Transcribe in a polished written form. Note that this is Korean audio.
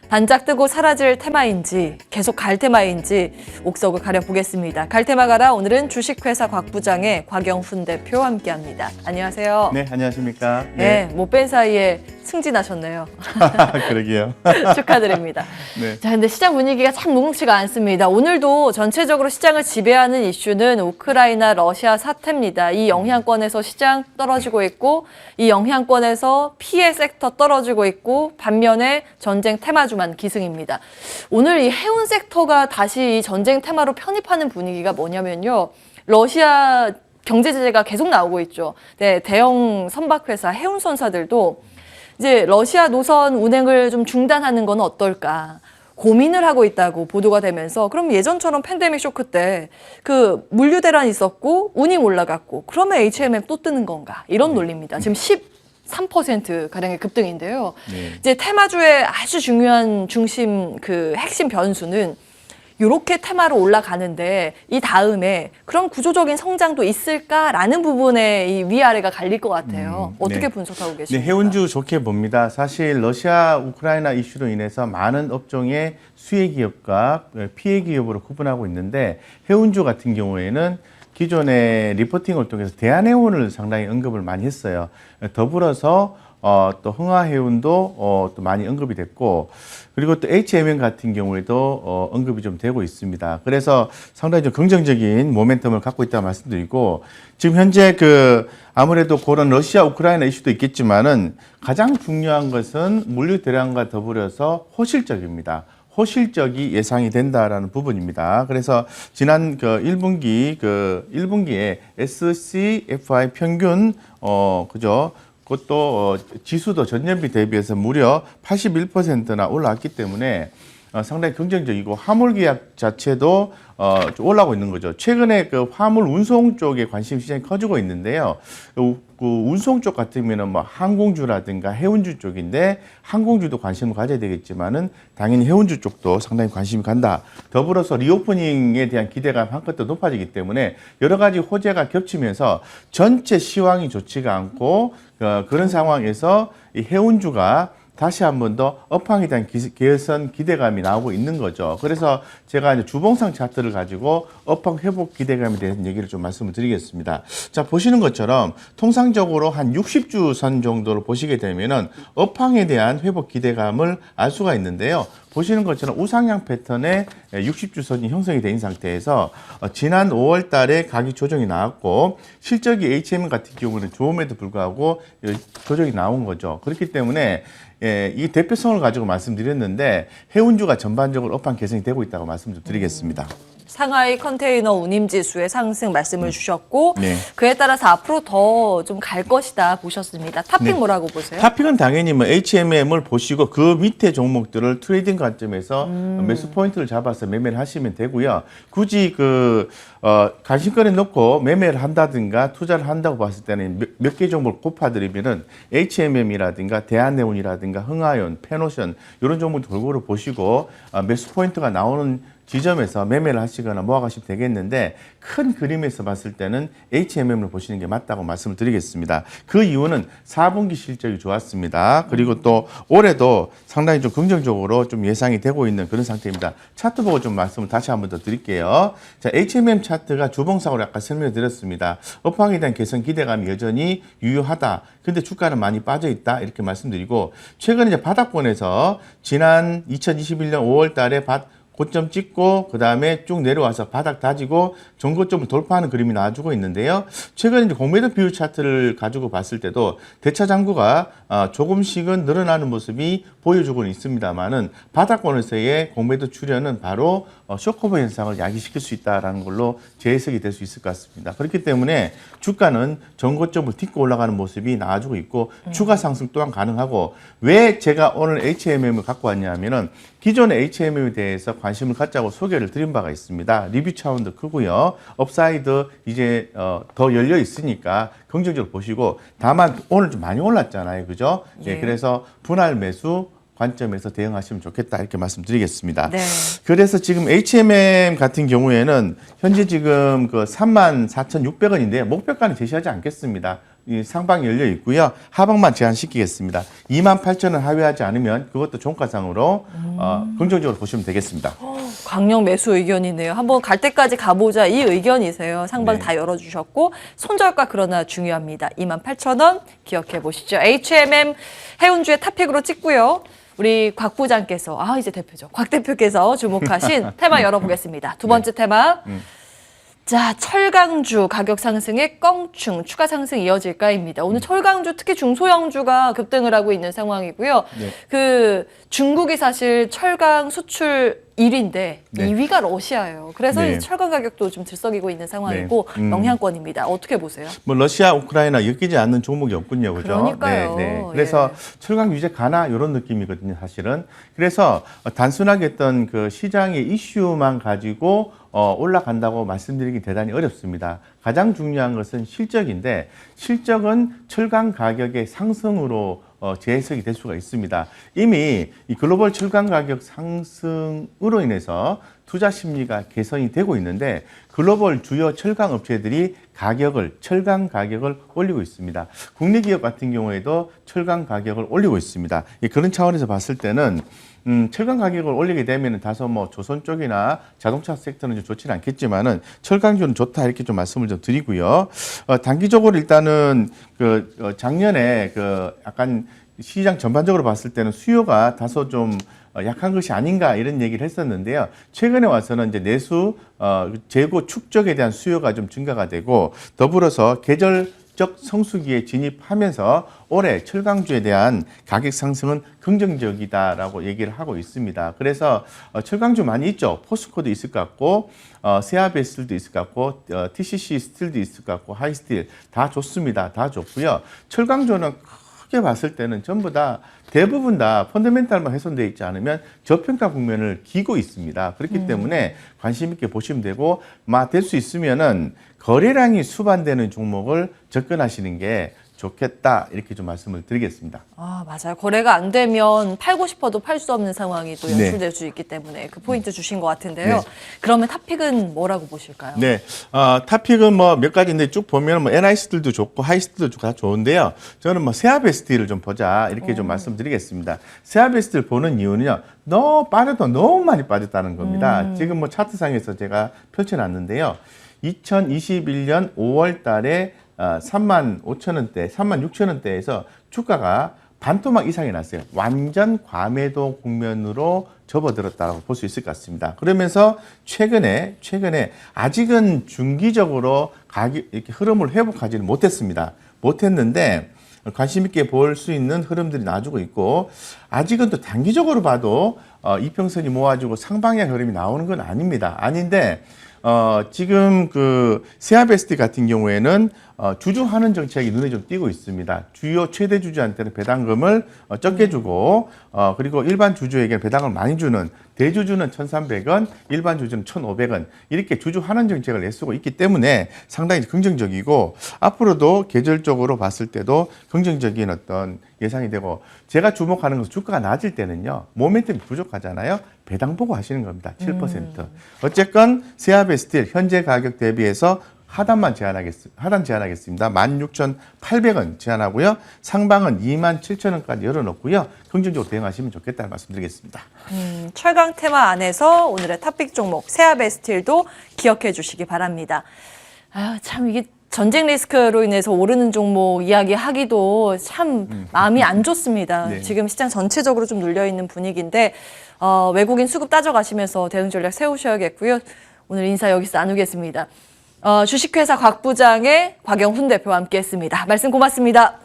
반짝 뜨고 사라질 테마인지 계속 갈 테마인지 옥석을 가려보겠습니다. 갈 테마 가라. 오늘은 주식회사 곽부장의 곽영훈 대표 함께합니다. 안녕하세요. 네, 안녕하십니까. 네, 못 뺀 사이에 승진하셨네요. 그러게요. 축하드립니다. 네. 자, 근데 시장 분위기가 참 녹록치가 않습니다. 오늘도 전체적으로 시장을 지배하는 이슈는 우크라이나, 러시아 사태입니다. 이 영향권에서 시장 떨어지고 있고, 이 영향권에서 피해 섹터 떨어지고 있고, 반면에 전쟁 테마주만 기승입니다. 오늘 이 해운 섹터가 다시 이 전쟁 테마로 편입하는 분위기가 뭐냐면요. 러시아 경제 제재가 계속 나오고 있죠. 네, 대형 선박회사, 해운선사들도 이제 러시아 노선 운행을 좀 중단하는 건 어떨까 고민을 하고 있다고 보도가 되면서, 그럼 예전처럼 팬데믹 쇼크 때 그 물류 대란이 있었고 운임 올라갔고 그러면 HMM 또 뜨는 건가, 이런 논리입니다. 지금 13% 가량의 급등인데요. 네. 이제 테마주의 아주 중요한 중심 그 핵심 변수는 이렇게 테마로 올라가는데 이 다음에 그런 구조적인 성장도 있을까라는 부분에 이 위아래가 갈릴 것 같아요. 어떻게 네. 분석하고 네, 계십니까? 해운주 좋게 봅니다. 사실 러시아 우크라이나 이슈로 인해서 많은 업종의 수혜 기업과 피해 기업으로 구분하고 있는데, 해운주 같은 경우에는 기존의 리포팅을 통해서 대한해운을 상당히 언급을 많이 했어요. 더불어서 또 흥하해운도 또 많이 언급이 됐고, 그리고 또 HMM 같은 경우에도 언급이 좀 되고 있습니다. 그래서 상당히 좀 긍정적인 모멘텀을 갖고 있다고 말씀드리고, 지금 현재 아무래도 그런 러시아 우크라이나 이슈도 있겠지만은 가장 중요한 것은 물류 대란과 더불어서 호실적입니다. 호실적이 예상이 된다라는 부분입니다. 그래서 지난 1분기에 SCFI 평균 그죠? 그것도 지수도 전년비 대비해서 무려 81%나 올라왔기 때문에 상당히 긍정적이고, 화물 계약 자체도 좀 올라오고 있는 거죠. 최근에 화물 운송 쪽에 관심 시장이 커지고 있는데요. 운송 쪽 같으면은 뭐 항공주라든가 해운주 쪽인데, 항공주도 관심을 가져야 되겠지만은 당연히 해운주 쪽도 상당히 관심이 간다. 더불어서 리오프닝에 대한 기대감 한껏 더 높아지기 때문에 여러 가지 호재가 겹치면서 전체 시황이 좋지가 않고, 그런 상황에서 이 해운주가 다시 한 번 더 업황에 대한 개선 기대감이 나오고 있는 거죠. 그래서 제가 이제 주봉상 차트를 가지고 업황 회복 기대감에 대한 얘기를 좀 말씀을 드리겠습니다. 자, 보시는 것처럼 통상적으로 한 60주 선 정도를 보시게 되면은 업황에 대한 회복 기대감을 알 수가 있는데요. 보시는 것처럼 우상향 패턴의 60주 선이 형성이 된 상태에서 지난 5월 달에 가격 조정이 나왔고, 실적이 HM 같은 경우는 좋음에도 불구하고 조정이 나온 거죠. 그렇기 때문에 이 대표성을 가지고 말씀드렸는데, 해운주가 전반적으로 업황 개선이 되고 있다고 말씀 좀 드리겠습니다. 상하이 컨테이너 운임지수의 상승 말씀을 주셨고, 네. 그에 따라서 앞으로 더 좀 갈 것이다 보셨습니다. 탑픽 네. 뭐라고 보세요? 탑픽은 당연히 뭐 HMM을 보시고 그 밑에 종목들을 트레이딩 관점에서 매수 포인트를 잡아서 매매를 하시면 되고요. 굳이 관심권에 놓고 매매를 한다든가 투자를 한다고 봤을 때는 몇 개 종목을 꼽아드리면은 HMM이라든가 대한해운이라든가 흥하연, 페노션 이런 종목들 골고루 보시고 매수 포인트가 나오는 지점에서 매매를 하시거나 모아가시면 되겠는데, 큰 그림에서 봤을 때는 HMM을 보시는 게 맞다고 말씀을 드리겠습니다. 그 이유는 4분기 실적이 좋았습니다. 그리고 또 올해도 상당히 좀 긍정적으로 좀 예상이 되고 있는 그런 상태입니다. 차트 보고 좀 말씀을 다시 한번 더 드릴게요. 자, HMM 차트가 주봉상으로 아까 설명을 드렸습니다. 업황에 대한 개선 기대감이 여전히 유효하다. 근데 주가는 많이 빠져 있다. 이렇게 말씀드리고, 최근에 이제 바닥권에서 지난 2021년 5월 달에 고점 찍고 그 다음에 쭉 내려와서 바닥 다지고 전고점을 돌파하는 그림이 나와주고 있는데요. 최근에 이제 공매도 비율 차트를 가지고 봤을 때도 대차 잔고가 조금씩은 늘어나는 모습이 보여주고는 있습니다만은, 바닥권에서의 공매도 출현은 바로 쇼커버 현상을 야기시킬 수 있다는 걸로 재해석이 될 수 있을 것 같습니다. 그렇기 때문에 주가는 전고점을 딛고 올라가는 모습이 나와주고 있고, 추가 상승 또한 가능하고, 왜 제가 오늘 HMM을 갖고 왔냐면은 기존의 HMM에 대해서 관심을 갖자고 소개를 드린 바가 있습니다. 리뷰 차원도 크고요. 업사이드 이제 더 열려 있으니까 긍정적으로 보시고, 다만 오늘 좀 많이 올랐잖아요. 그죠? 예, 그래서 분할 매수 관점에서 대응하시면 좋겠다, 이렇게 말씀드리겠습니다. 네. 그래서 지금 HMM 같은 경우에는 현재 지금 34,600원인데 목표가는 제시하지 않겠습니다. 이 상방이 열려 있고요. 하방만 제한시키겠습니다. 28,000원 하회하지 않으면 그것도 종가상으로 긍정적으로 보시면 되겠습니다. 강력 매수 의견이네요. 한번 갈 때까지 가보자 이 의견이세요. 상방 네. 다 열어주셨고 손절가 그러나 중요합니다. 28,000원 기억해 보시죠. HMM 해운주의 탑픽으로 찍고요. 우리 곽 부장께서 이제 대표죠. 곽 대표께서 주목하신 테마 열어보겠습니다. 두 번째 테마. 자, 철강주 가격 상승에 껑충 추가 상승 이어질까입니다. 오늘 철강주 특히 중소형주가 급등을 하고 있는 상황이고요. 네. 그 중국이 사실 철강 수출 1위인데 네. 2위가 러시아예요. 그래서 네. 이 철강 가격도 좀 들썩이고 있는 상황이고 네. 영향권입니다. 어떻게 보세요? 뭐 러시아, 우크라이나 엮이지 않는 종목이 없군요, 그죠? 그러니까요. 그래서 예. 철강 유제 가나 이런 느낌이거든요, 사실은. 그래서 단순하게 어떤 그 시장의 이슈만 가지고 올라간다고 말씀드리기 대단히 어렵습니다. 가장 중요한 것은 실적인데 실적은 철강 가격의 상승으로 재해석이 될 수가 있습니다. 이미 이 글로벌 철강 가격 상승으로 인해서 투자 심리가 개선이 되고 있는데 글로벌 주요 철강 업체들이 철강 가격을 올리고 있습니다. 국내 기업 같은 경우에도 철강 가격을 올리고 있습니다. 그런 차원에서 봤을 때는 철강 가격을 올리게 되면 다소 뭐 조선 쪽이나 자동차 섹터는 좀 좋지는 않겠지만은 철강주는 좋다 이렇게 좀 말씀을 좀 드리고요. 단기적으로 일단은 작년에 약간 시장 전반적으로 봤을 때는 수요가 다소 좀 약한 것이 아닌가 이런 얘기를 했었는데요. 최근에 와서는 이제 내수 재고 축적에 대한 수요가 좀 증가가 되고 더불어서 계절적 성수기에 진입하면서 올해 철강주에 대한 가격 상승은 긍정적이다라고 얘기를 하고 있습니다. 그래서 철강주 많이 있죠. 포스코도 있을 것 같고 세아베스도 있을 것 같고 TCC 스틸도 있을 것 같고 하이스틸 다 좋습니다. 다 좋고요. 철강주는 크게 봤을 때는 전부 다 대부분 다 펀더멘탈만 훼손되어 있지 않으면 저평가 국면을 기고 있습니다. 그렇기 때문에 관심 있게 보시면 되고 될 수 있으면은 거래량이 수반되는 종목을 접근하시는 게 좋겠다 이렇게 좀 말씀을 드리겠습니다. 맞아요. 거래가 안 되면 팔고 싶어도 팔 수 없는 상황이 또 네. 연출될 수 있기 때문에 그 포인트 주신 것 같은데요. 네. 그러면 탑픽은 뭐라고 보실까요? 네, 탑픽은 뭐 몇 가지인데 쭉 보면 뭐 NI스들도 좋고 하이스들도 다 좋은데요. 저는 뭐 세아베스트를 좀 보자 이렇게 좀 말씀드리겠습니다. 세아베스트를 보는 이유는요. 너무 많이 빠졌다는 겁니다. 지금 뭐 차트상에서 제가 펼쳐놨는데요. 2021년 5월 달에 35,000원대, 36,000원대에서 주가가 반토막 이상이 났어요. 완전 과매도 국면으로 접어들었다고 볼 수 있을 것 같습니다. 그러면서 최근에 아직은 중기적으로 가격 이렇게 흐름을 회복하지는 못했는데 관심 있게 볼 수 있는 흐름들이 나와주고 있고 아직은 또 단기적으로 봐도 이평선이 모아지고 상방향 흐름이 나오는 건 아닌데 지금 세아베스트 같은 경우에는 주주환원 정책이 눈에 좀 띄고 있습니다. 주요 최대 주주한테는 배당금을 적게 주고 그리고 일반 주주에게 배당을 많이 주는 대주주는 1,300원, 일반 주주는 1,500원 이렇게 주주환원 정책을 내쓰고 있기 때문에 상당히 긍정적이고 앞으로도 계절적으로 봤을 때도 긍정적인 어떤 예상이 되고 제가 주목하는 것은 주가가 낮을 때는요. 모멘텀이 부족하잖아요. 배당 보고 하시는 겁니다. 7%. 어쨌건 세아베스틸 현재 가격 대비해서 하단 제한하겠습니다. 16,800원 제한하고요. 상방은 27,000원까지 열어놓고요. 긍정적으로 대응하시면 좋겠다는 말씀드리겠습니다. 철강 테마 안에서 오늘의 탑픽 종목 세아베스틸도 기억해 주시기 바랍니다. 참 이게 전쟁 리스크로 인해서 오르는 종목 이야기하기도 참 마음이 안 좋습니다. 네. 지금 시장 전체적으로 좀 눌려있는 분위기인데 외국인 수급 따져가시면서 대응 전략 세우셔야겠고요. 오늘 인사 여기서 나누겠습니다. 주식회사 곽 부장의 곽영훈 대표와 함께했습니다. 말씀 고맙습니다.